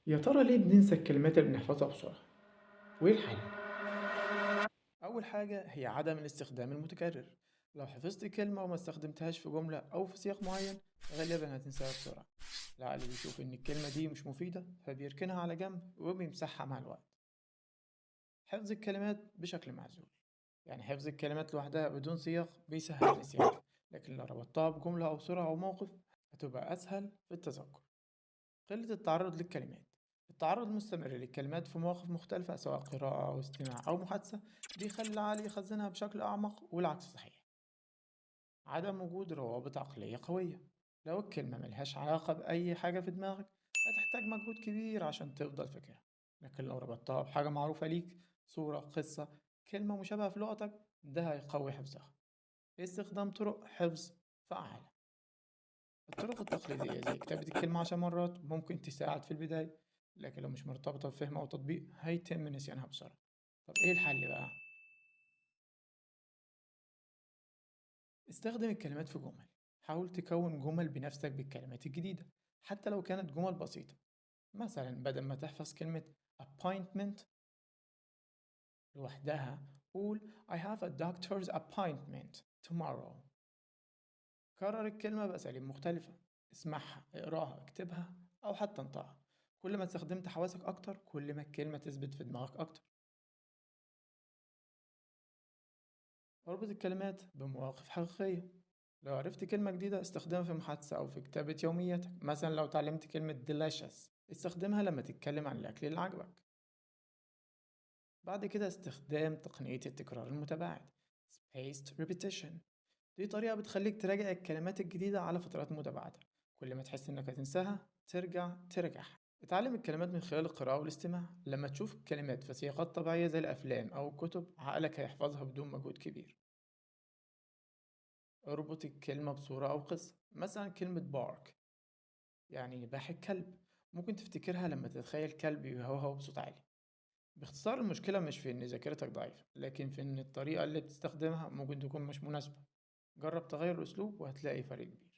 يا ترى ليه بننسى الكلمات اللي بنحفظها بسرعة؟ وإيه الحل؟ أول حاجة هي عدم الاستخدام المتكرر. لو حفظت كلمة وما استخدمتهاش في جملة أو في سياق معين غالبا هتنساها بسرعة. العقل بيشوف إن الكلمة دي مش مفيدة فبيركنها على جنب وبيمسحها مع الوقت. حفظ الكلمات بشكل معزول، يعني حفظ الكلمات لوحدها بدون سياق بيسهل النسيان، لكن لو ربطتها بجملة أو صورة أو موقف هتبقى أسهل في التذكر. قلة التعرض للكلمات، التعرض المستمر للكلمات في مواقف مختلفة سواء قراءة أو استماع أو محادثة بيخلي العقل يخزنها بشكل أعمق، والعكس صحيح. عدم وجود روابط عقلية قوية، لو الكلمة ملهاش علاقة بأي حاجة في دماغك هتحتاج مجهود كبير عشان تفضل فاكرها، لكن لو ربطتها بحاجة معروفة ليك، صورة، قصة، كلمة مشابهة في لغتك، ده هيقوي حفظها. استخدام طرق حفظ فعالة. الطرق التقليدية زي كتابة الكلمة 10 مرات ممكن تساعد في البداية، لكن لو مش مرتبطة بفهم أو تطبيق هيتم نسيانها بسرعة. طب إيه الحل بقى؟ استخدم الكلمات في جمل، حاول تكون جمل بنفسك بالكلمات الجديدة حتى لو كانت جمل بسيطة. مثلا بدل ما تحفظ كلمة appointment لوحدها، قول I have a doctor's appointment tomorrow. كرر الكلمة بأساليب مختلفة، اسمعها، اقراها، اكتبها، أو حتى انطقها. كل ما استخدمت حواسك أكتر كل ما الكلمة تثبت في دماغك أكتر. اربط الكلمات بمواقف حقيقية، لو عرفت كلمة جديدة استخدمها في محادثة أو في كتابة يومياتك. مثلا لو اتعلمت كلمة delicious استخدمها لما تتكلم عن الأكل اللي عجبك. بعد كده استخدام تقنية التكرار المتباعد spaced repetition، دي طريقة بتخليك تراجع الكلمات الجديدة على فترات متباعدة. كل ما تحس إنك هتنساها ترجع ترجعها. اتعلم الكلمات من خلال القراءة والاستماع، لما تشوف الكلمات في سياقات طبيعية زي الأفلام أو الكتب عقلك هيحفظها بدون مجهود كبير. اربط الكلمة بصورة أو قصة، مثلا كلمة بارك يعني نباح الكلب، ممكن تفتكرها لما تتخيل كلب بيهوهو بصوت عالي. باختصار المشكلة مش في إن ذاكرتك ضعيفة، لكن في إن الطريقة اللي بتستخدمها ممكن تكون مش مناسبة. جرب تغير الأسلوب وهتلاقي فرق كبير.